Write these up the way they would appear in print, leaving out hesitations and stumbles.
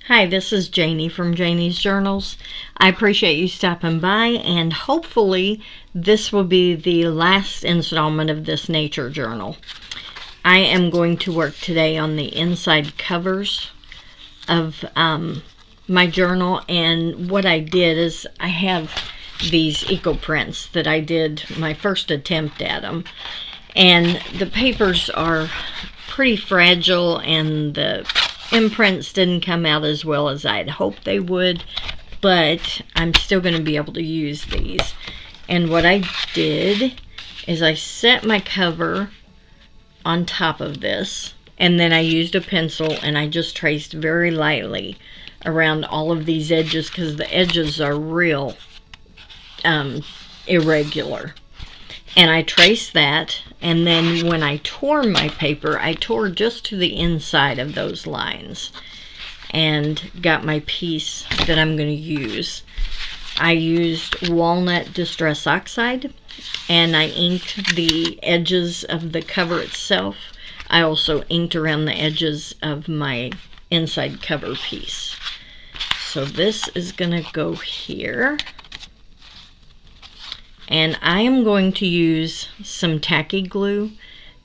Hi, this is Janie from Janie's Journals. I appreciate you stopping by, and hopefully this will be the last installment of this nature journal. I am going to work today on the inside covers of my journal, and what I did is I have these eco prints that I did my first attempt at them, and the papers are pretty fragile and the imprints didn't come out as well as I'd hoped they would, but I'm still going to be able to use these. And what I did is I set my cover on top of this, and then I used a pencil and I just traced very lightly around all of these edges because the edges are real irregular. And I traced that, and then when I tore my paper, I tore just to the inside of those lines and got my piece that I'm going to use. I used walnut distress oxide, and I inked the edges of the cover itself. I also inked around the edges of my inside cover piece. So this is going to go here. And I am going to use some tacky glue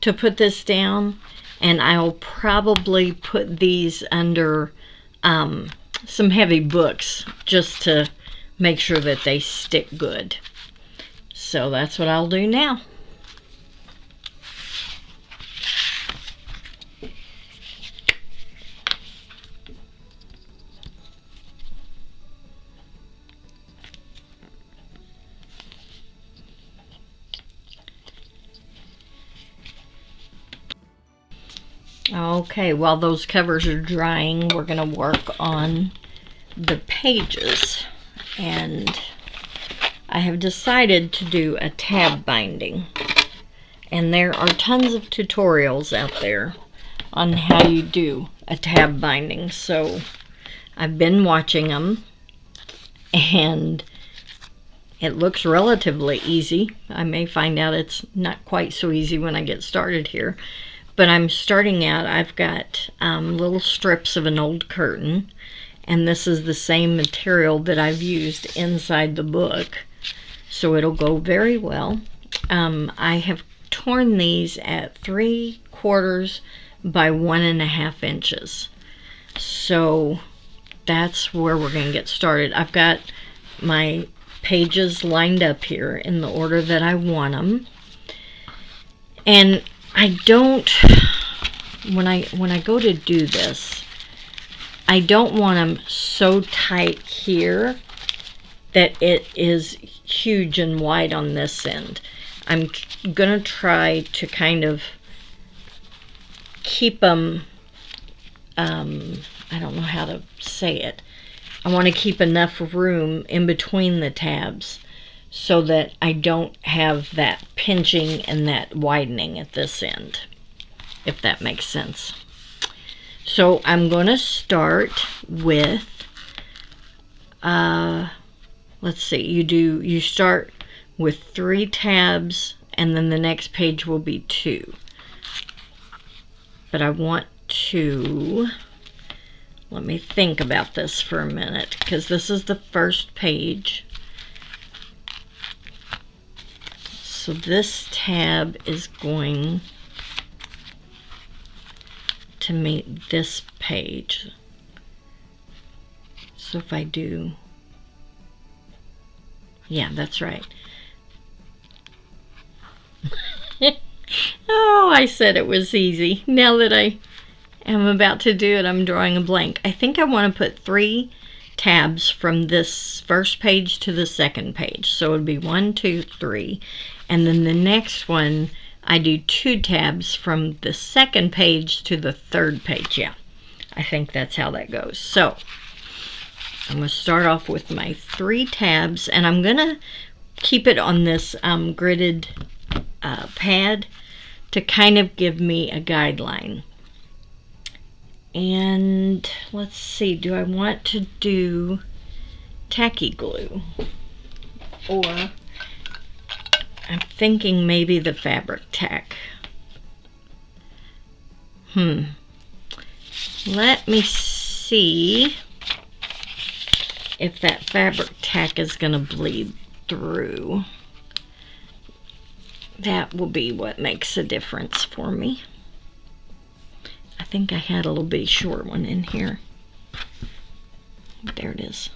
to put this down, and I'll probably put these under some heavy books just to make sure that they stick good. So that's what I'll do now. Okay, while those covers are drying, we're going to work on the pages. And I have decided to do a tab binding. And there are tons of tutorials out there on how you do a tab binding. So I've been watching them, and it looks relatively easy. I may find out it's not quite so easy when I get started here. But I'm starting out, I've got little strips of an old curtain, and this is the same material that I've used inside the book, so it'll go very well. I have torn these at 3/4 by 1.5 inches. So that's where we're going to get started. I've got my pages lined up here in the order that I want them. And I don't, when I go to do this, I don't want them so tight here that it is huge and wide on this end. I'm gonna try to kind of keep them, I don't know how to say it. I want to keep enough room in between the tabs so that I don't have that pinching and that widening at this end, if that makes sense. So I'm going to start with, let's see, you start with 3 tabs, and then the next page will be 2. But I want to, let me think about this for a minute, because this is the first page. So this tab is going to meet this page. So if I do, yeah, that's right. Oh, I said it was easy. Now that I am about to do it, I'm drawing a blank. I think I want to put 3 tabs from this first page to the second page. So it would be 1, 2, 3. And then the next one, I do 2 tabs from the second page to the third page. Yeah, I think that's how that goes. So I'm going to start off with my 3 tabs, and I'm going to keep it on this gridded pad to kind of give me a guideline. And let's see, do I want to do tacky glue, or I'm thinking maybe the fabric tack. Let me see if that fabric tack is going to bleed through. That will be what makes a difference for me. I think I had a little bitty short one in here. There it is.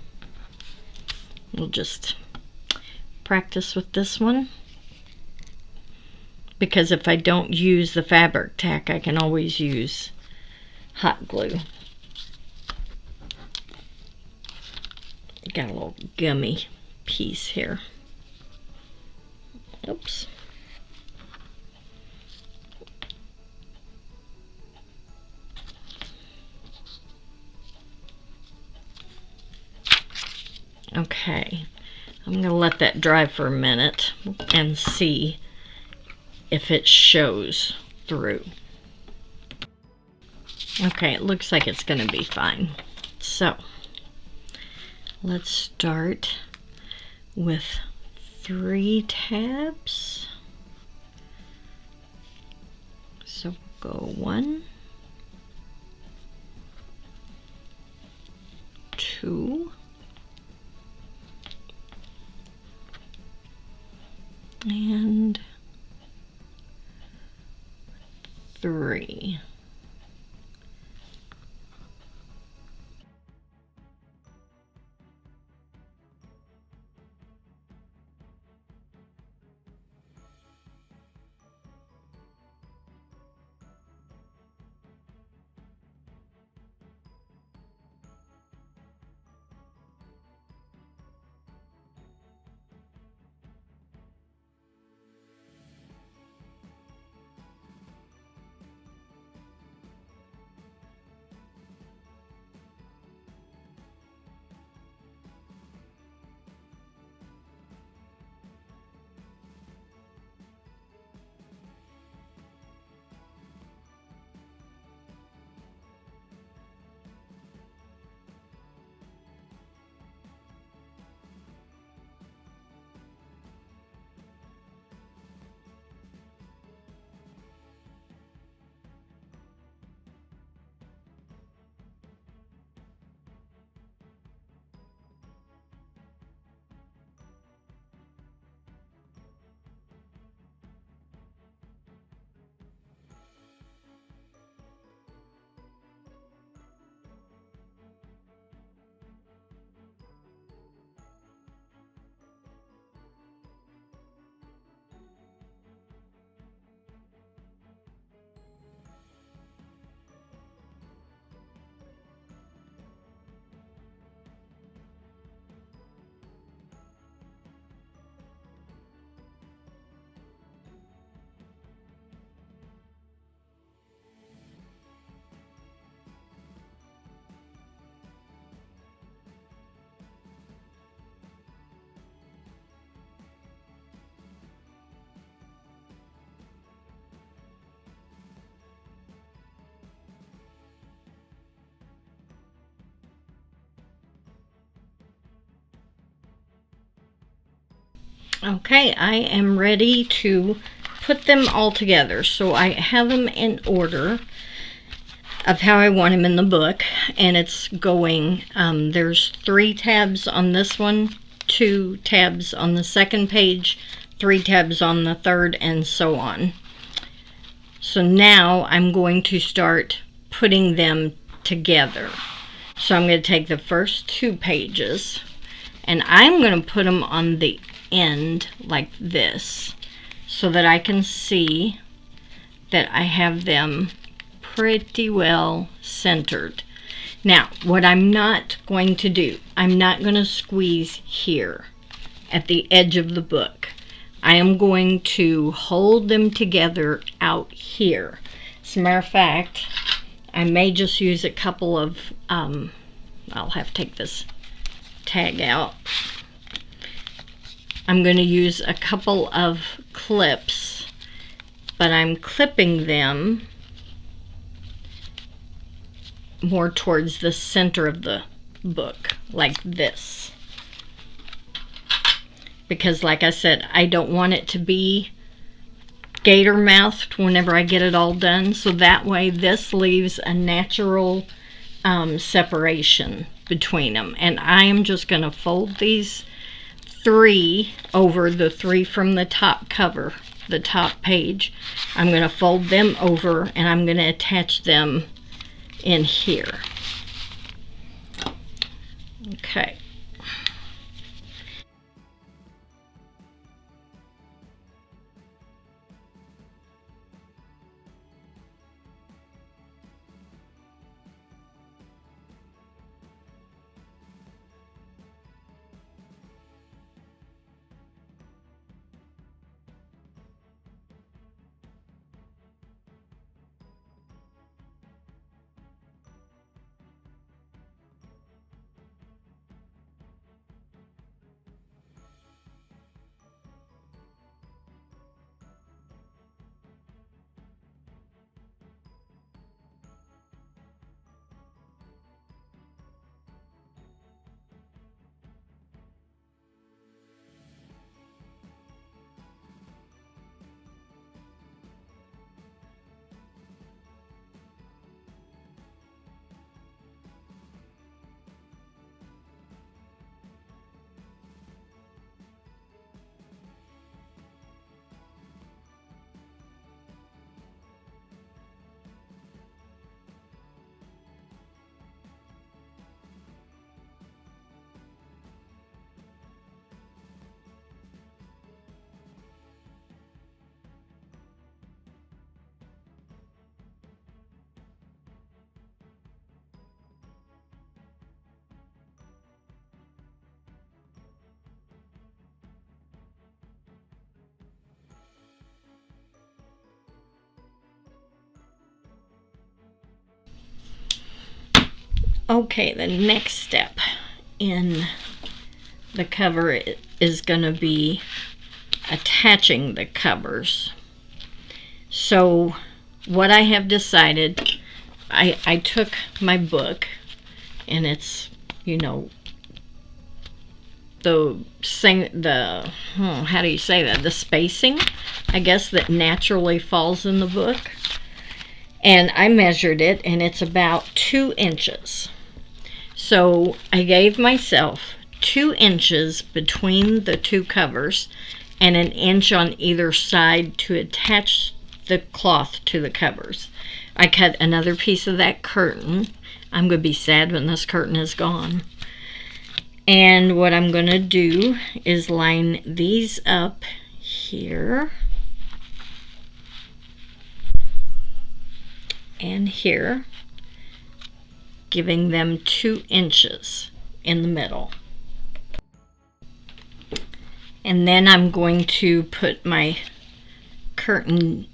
We'll just practice with this one, because if I don't use the fabric tack, I can always use hot glue. Got a little gummy piece here. Oops. Okay, I'm going to let that dry for a minute and see if it shows through. Okay, it looks like it's going to be fine. So, let's start with 3 tabs. So, go 1, 2, and 3. Okay, I am ready to put them all together. So I have them in order of how I want them in the book, and it's going, there's 3 tabs on this one, 2 tabs on the second page, 3 tabs on the third, and so on. So now I'm going to start putting them together. So I'm going to take the first 2 pages, and I'm going to put them on the end like this, so that I can see that I have them pretty well centered. Now, what I'm not going to do, I'm not going to squeeze here at the edge of the book. I am going to hold them together out here. As a matter of fact, I may just use a couple of, I'll have to take this tag out. I'm going to use a couple of clips, but I'm clipping them more towards the center of the book, like this. Because like I said, I don't want it to be gator mouthed whenever I get it all done, so that way this leaves a natural separation between them. And I am just going to fold these 3 over the 3 from the top cover, the top page. I'm going to fold them over and I'm going to attach them in here. Okay. Okay, the next step in the cover is going to be attaching the covers. So what I have decided, I took my book, and it's, you know, how do you say that? The spacing, I guess, that naturally falls in the book. And I measured it, and it's about 2 inches. So I gave myself 2 inches between the 2 covers and 1 inch on either side to attach the cloth to the covers. I cut another piece of that curtain. I'm going to be sad when this curtain is gone. And what I'm going to do is line these up here and here, giving them 2 inches in the middle. And then I'm going to put my curtain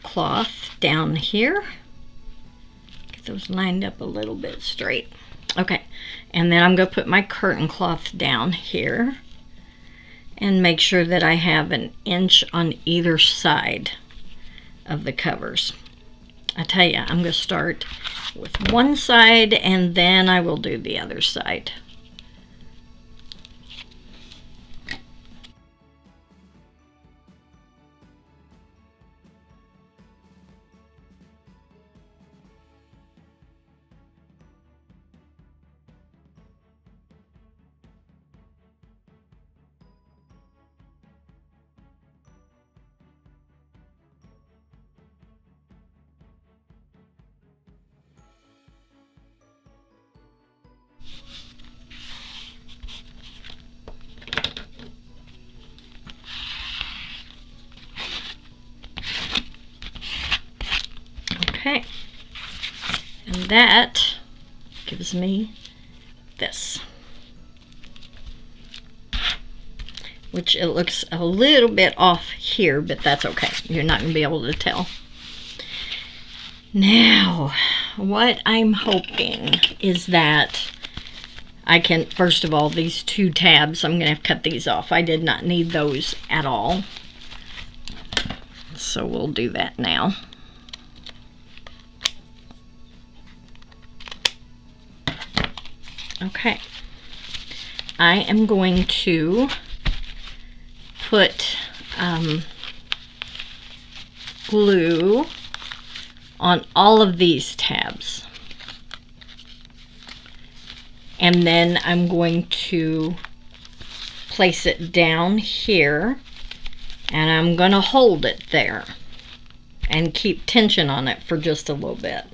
cloth down here. Get those lined up a little bit straight. Okay, and then I'm going to put my curtain cloth down here and make sure that I have 1 inch on either side of the covers. I tell you, I'm going to start with one side and then I will do the other side. Okay, and that gives me this, which it looks a little bit off here, but that's okay. You're not going to be able to tell. Now, what I'm hoping is that I can, first of all, these 2 tabs, I'm going to have to cut these off. I did not need those at all. So we'll do that now. Okay, I am going to put glue on all of these tabs. And then I'm going to place it down here, and I'm going to hold it there and keep tension on it for just a little bit,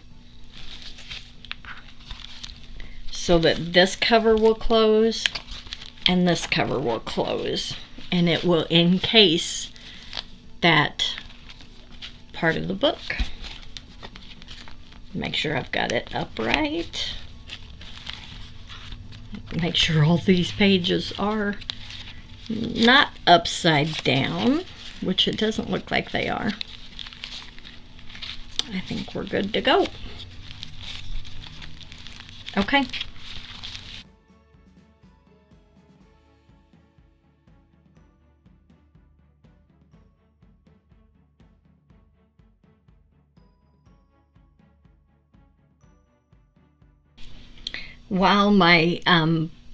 so that this cover will close and this cover will close, and it will encase that part of the book. Make sure I've got it upright. Make sure all these pages are not upside down, which it doesn't look like they are. I think we're good to go. Okay. While my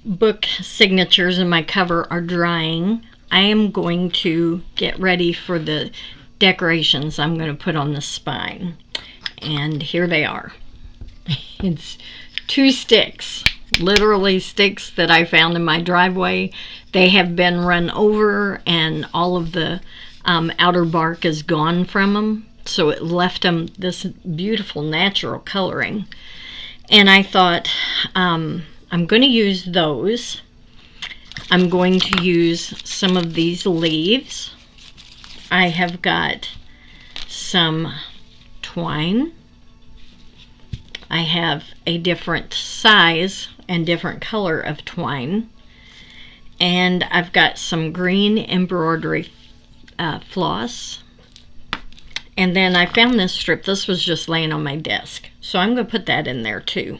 book signatures and my cover are drying, I am going to get ready for the decorations I'm going to put on the spine. And here they are. It's 2 sticks, literally sticks that I found in my driveway. They have been run over and all of the outer bark is gone from them, so it left them this beautiful natural coloring. And I thought, I'm going to use those. I'm going to use some of these leaves. I have got some twine. I have a different size and different color of twine. And I've got some green embroidery floss. And then I found this strip. This was just laying on my desk, so I'm going to put that in there too.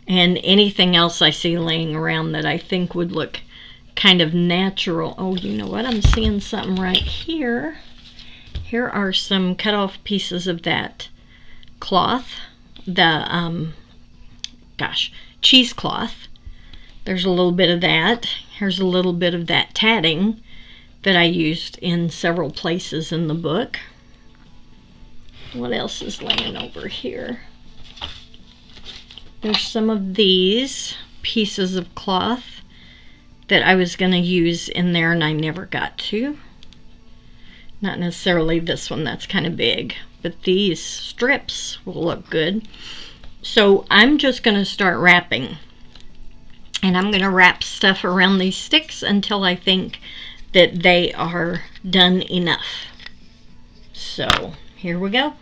And anything else I see laying around that I think would look kind of natural. Oh, you know what? I'm seeing something right here. Here are some cut off pieces of that cloth, the cheesecloth. There's a little bit of that. Here's a little bit of that tatting that I used in several places in the book. What else is laying over here? There's some of these pieces of cloth that I was going to use in there and I never got to. Not necessarily this one, that's kind of big, but these strips will look good. So I'm just going to start wrapping. And I'm going to wrap stuff around these sticks until I think that they are done enough. So here we go.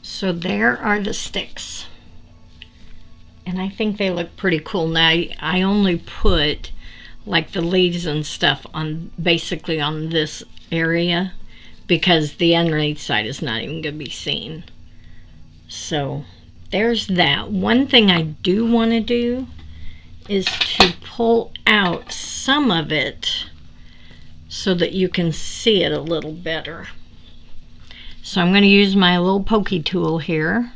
So there are the sticks. And I think they look pretty cool. Now, I only put like the leaves and stuff on basically on this area because the underneath side is not even going to be seen. So there's that. One thing I do want to do is to pull out some of it so that you can see it a little better. So I'm going to use my little pokey tool here,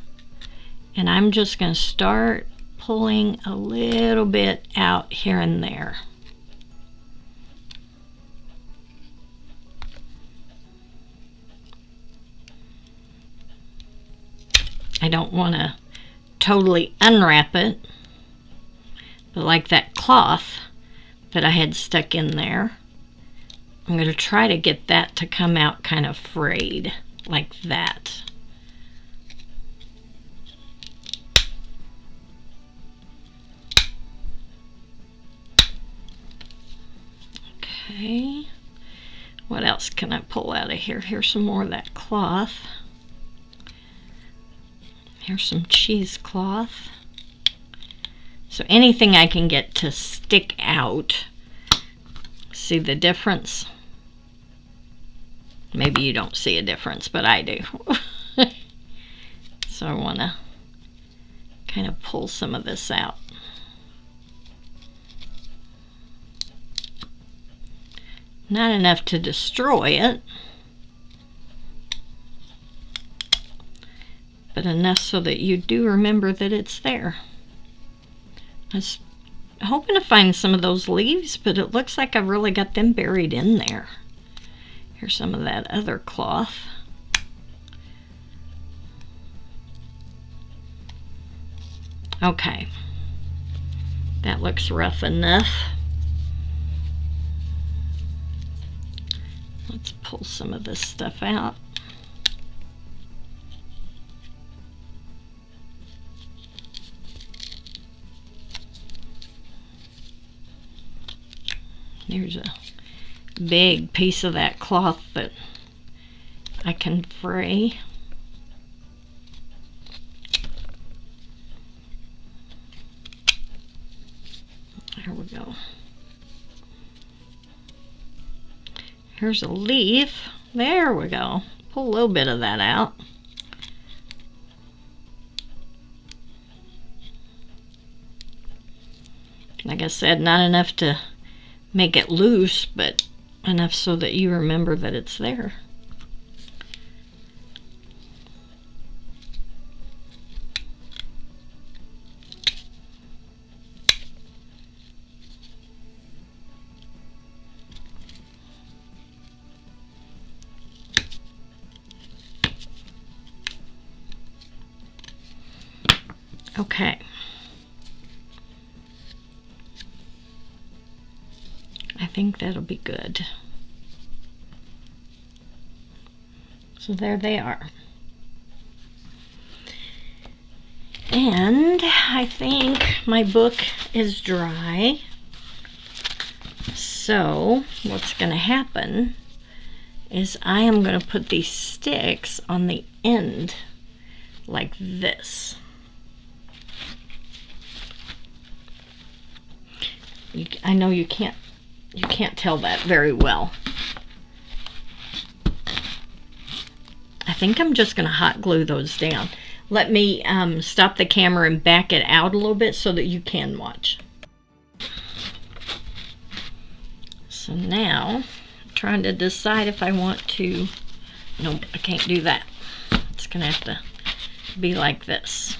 and I'm just going to start pulling a little bit out here and there. I don't want to totally unwrap it, but like that cloth that I had stuck in there, I'm going to try to get that to come out kind of frayed like that. Okay, what else can I pull out of here? Here's some more of that cloth. Here's some cheesecloth. So anything I can get to stick out. See the difference? Maybe you don't see a difference, but I do. So I want to kind of pull some of this out. Not enough to destroy it, but enough so that you do remember that it's there. I was hoping to find some of those leaves, but it looks like I've really got them buried in there. Here's some of that other cloth. Okay, that looks rough enough. Let's pull some of this stuff out. There's a big piece of that cloth that I can fray. There we go. Here's a leaf. There we go. Pull a little bit of that out. Like I said, not enough to make it loose, but enough so that you remember that it's there. Okay. I think that'll be good. So there they are. And I think my book is dry. So what's going to happen is I am going to put these sticks on the end like this. I know you can't tell that very well. I think I'm just going to hot glue those down. Let me stop the camera and back it out a little bit so that you can watch. So now, I'm trying to decide if I want to... Nope, I can't do that. It's going to have to be like this.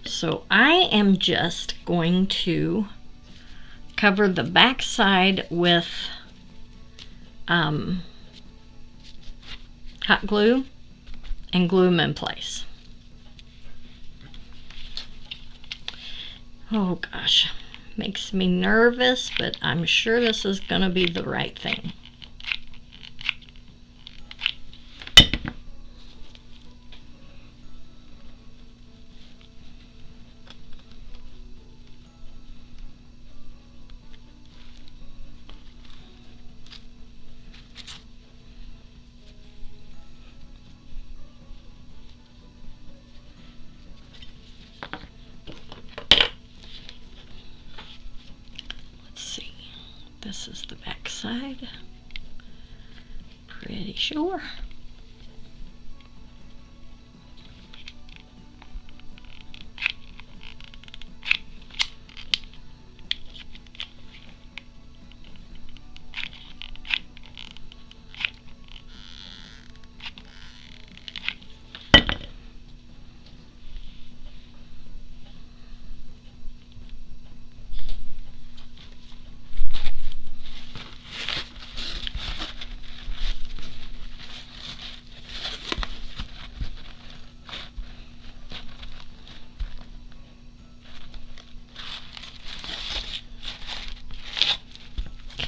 So I am just going to cover the back side with hot glue and glue them in place. Oh gosh, makes me nervous, but I'm sure this is going to be the right thing. This is the back side. Pretty sure.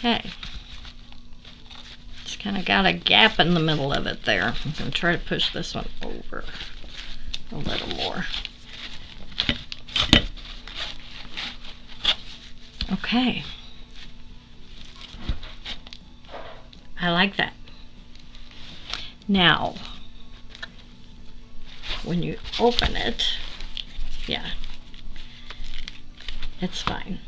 Okay. It's kind of got a gap in the middle of it there. I'm going to try to push this one over a little more. Okay. I like that. Now, when you open it, yeah, it's fine.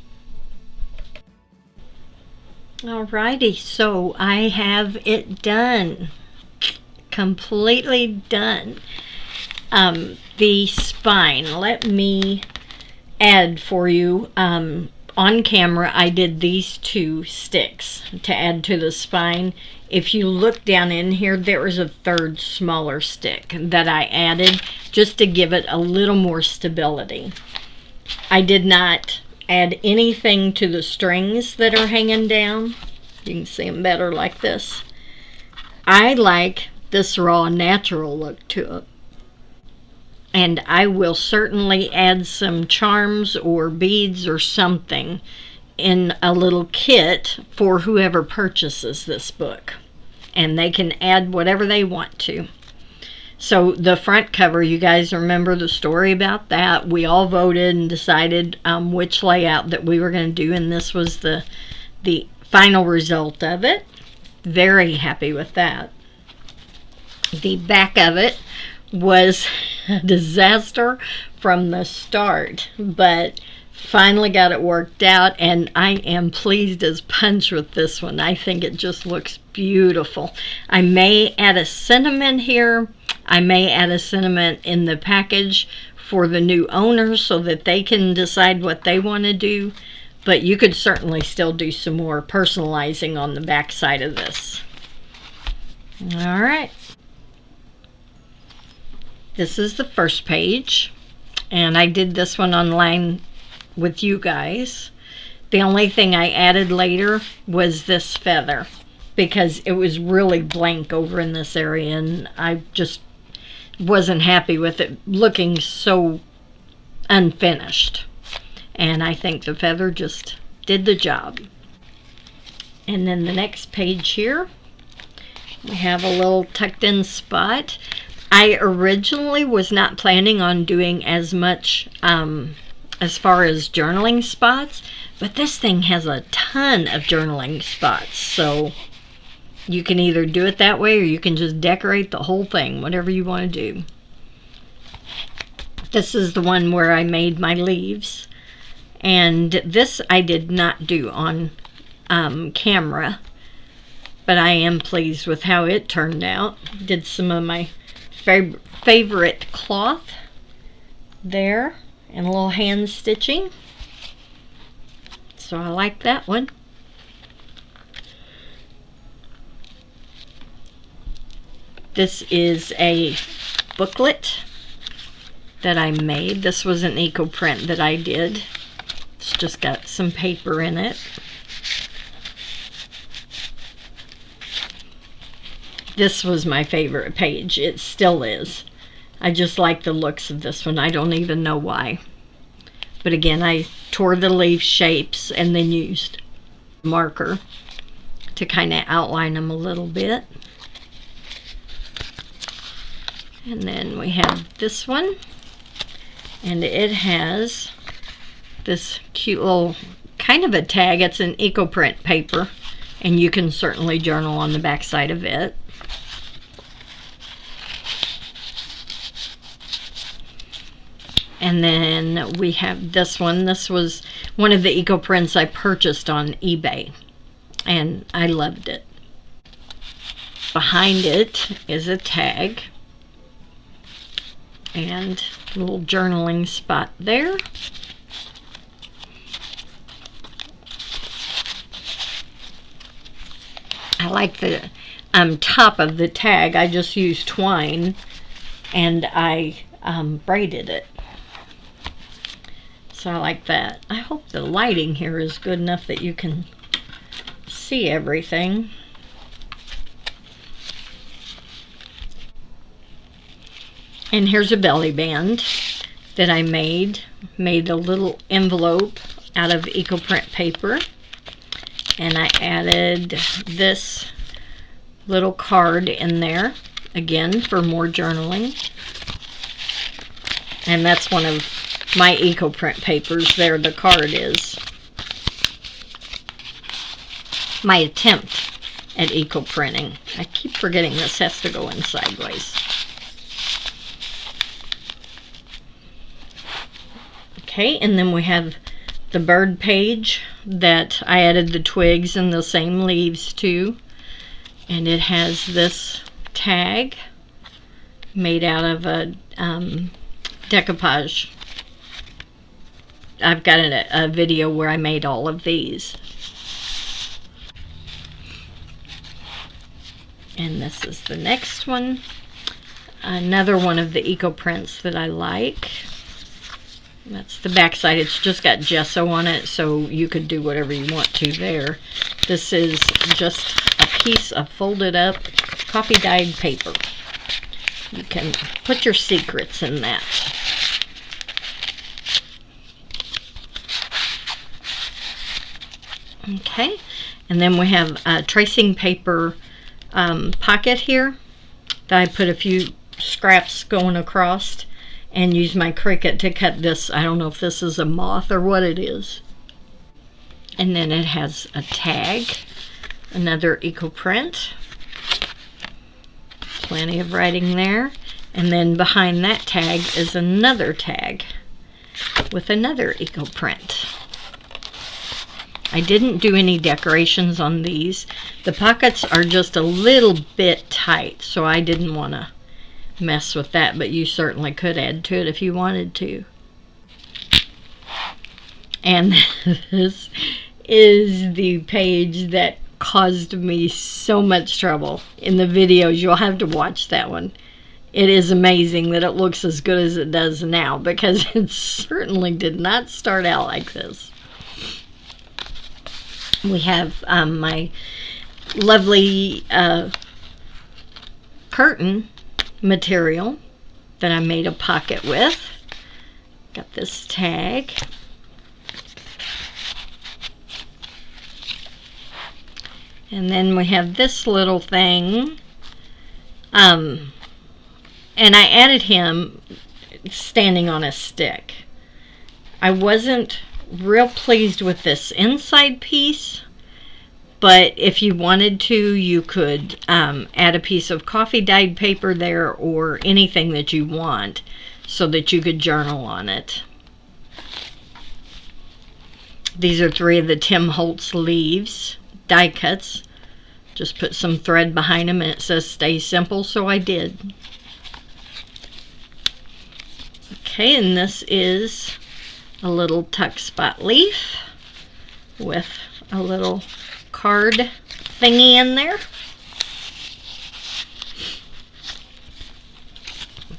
Alrighty, so I have it done. Completely done. The spine, let me add for you, on camera I did these 2 sticks to add to the spine. If you look down in here, there was a 3rd smaller stick that I added just to give it a little more stability. I did not add anything to the strings that are hanging down. You can see them better like this. I like this raw natural look to it. And I will certainly add some charms or beads or something in a little kit for whoever purchases this book. And they can add whatever they want to. So the front cover, you guys remember the story about that. We all voted and decided which layout that we were going to do. And this was the final result of it. Very happy with that. The back of it was a disaster from the start, but finally got it worked out, and I am pleased as punch with this one. I think it just looks beautiful. I may add a sentiment here. I may add a sentiment in the package for the new owners so that they can decide what they want to do, but you could certainly still do some more personalizing on the back side of this. All right. This is the first page, and I did this one online with you guys. The only thing I added later was this feather because it was really blank over in this area, and I just wasn't happy with it looking so unfinished. And I think the feather just did the job. And then the next page here, we have a little tucked in spot. I originally was not planning on doing as much as far as journaling spots, but this thing has a ton of journaling spots, so you can either do it that way or you can just decorate the whole thing, whatever you want to do. This is the one where I made my leaves, and this I did not do on camera, but I am pleased with how it turned out. Did some of my favorite cloth there and a little hand stitching, so I like that one. This is a booklet that I made. This was an eco print that I did. It's just got some paper in it. This was my favorite page. It still is. I just like the looks of this one. I don't even know why. But again, I tore the leaf shapes and then used marker to kind of outline them a little bit. And then we have this one. And it has this cute little kind of a tag. It's an eco print paper. And you can certainly journal on the back side of it. And then we have this one. This was one of the eco prints I purchased on eBay, and I loved it. Behind it is a tag and a little journaling spot there. I like the top of the tag. I just used twine and I braided it. So I like that. I hope the lighting here is good enough that you can see everything. And here's a belly band that I made. Made a little envelope out of eco print paper. And I added this little card in there, again, for more journaling. And that's one of my EcoPrint papers there, the card is. My attempt at eco-printing. I keep forgetting this has to go in sideways. Okay, and then we have the bird page that I added the twigs and the same leaves to. And it has this tag made out of a decoupage. I've got a video where I made all of these. And this is the next one. Another one of the EcoPrints that I like. That's the back side. It's just got gesso on it, so you could do whatever you want to there. This is just a piece of folded up coffee dyed paper. You can put your secrets in that. Okay, and then we have a tracing paper pocket here that I put a few scraps going across and use my Cricut to cut this. I don't know if this is a moth or what it is. And then it has a tag, another EcoPrint, plenty of writing there. And then behind that tag is another tag with another EcoPrint. I didn't do any decorations on these. The pockets are just a little bit tight, so I didn't want to mess with that, but you certainly could add to it if you wanted to. And this is the page that caused me so much trouble in the videos. You'll have to watch that one. It is amazing that it looks as good as it does now, because it certainly did not start out like this. We have my lovely curtain material that I made a pocket with. Got this tag. And then we have this little thing. And I added him standing on a stick. I wasn't real pleased with this inside piece, but if you wanted to, you could add a piece of coffee dyed paper there or anything that you want so that you could journal on it. These are 3 of the Tim Holtz leaves, die cuts. Just put some thread behind them and it says stay simple, so I did. Okay, and this is a little tuck spot leaf with a little card thingy in there.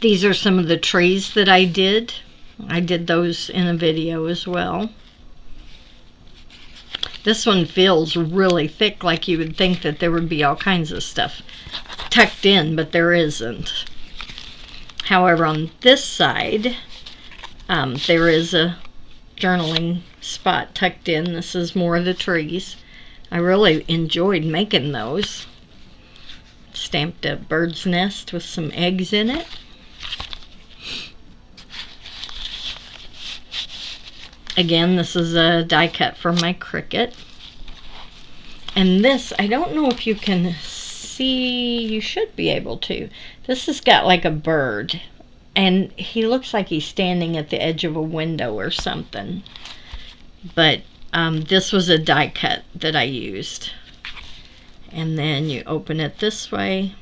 These are some of the trees that I did. I did those in a video as well. This one feels really thick, like you would think that there would be all kinds of stuff tucked in, but there isn't. However, on this side, there is a journaling spot tucked in. This is more of the trees. I really enjoyed making those. Stamped a bird's nest with some eggs in it. Again, this is a die cut from my Cricut. And this, I don't know if you can see, you should be able to. This has got like a bird. And he looks like he's standing at the edge of a window or something. But this was a die cut that I used. And then you open it this way.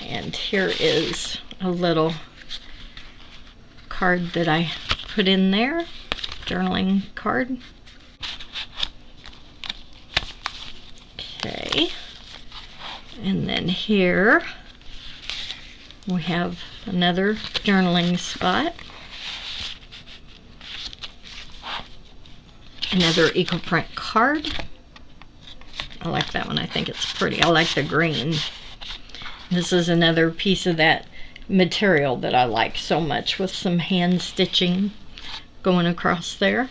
And here is a little card that I put in there. Journaling card. Okay. And then here we have another journaling spot. Another EcoPrint card. I like that one. I think it's pretty. I like the green. This is another piece of that material that I like so much, with some hand stitching going across there.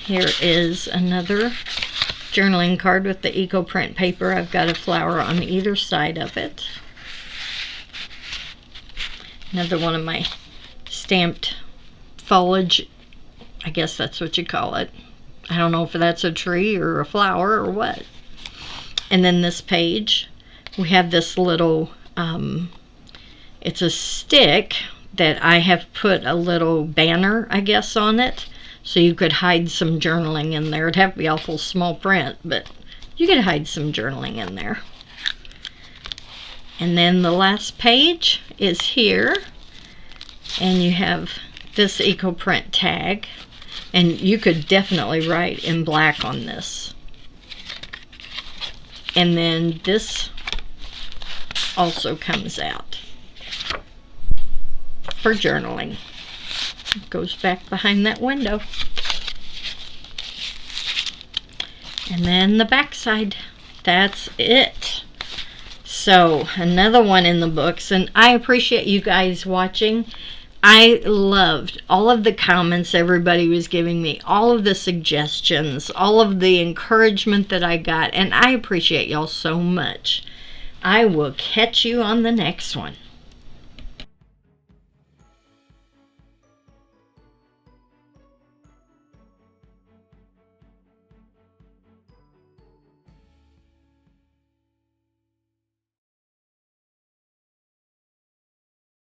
Here is another journaling card with the Eco Print paper. I've got a flower on either side of it. Another one of my stamped foliage, I guess that's what you call it. I don't know if that's a tree or a flower or what. And then this page, we have this little, it's a stick that I have put a little banner, I guess, on it. So you could hide some journaling in there. It'd have to be awful small print, but you could hide some journaling in there. And then the last page is here. And you have this Eco Print tag. And you could definitely write in black on this. And then this also comes out for journaling. It goes back behind that window. And then the back side. That's it. So another one in the books. And I appreciate you guys watching. I loved all of the comments everybody was giving me, all of the suggestions, all of the encouragement that I got, and I appreciate y'all so much. I will catch you on the next one.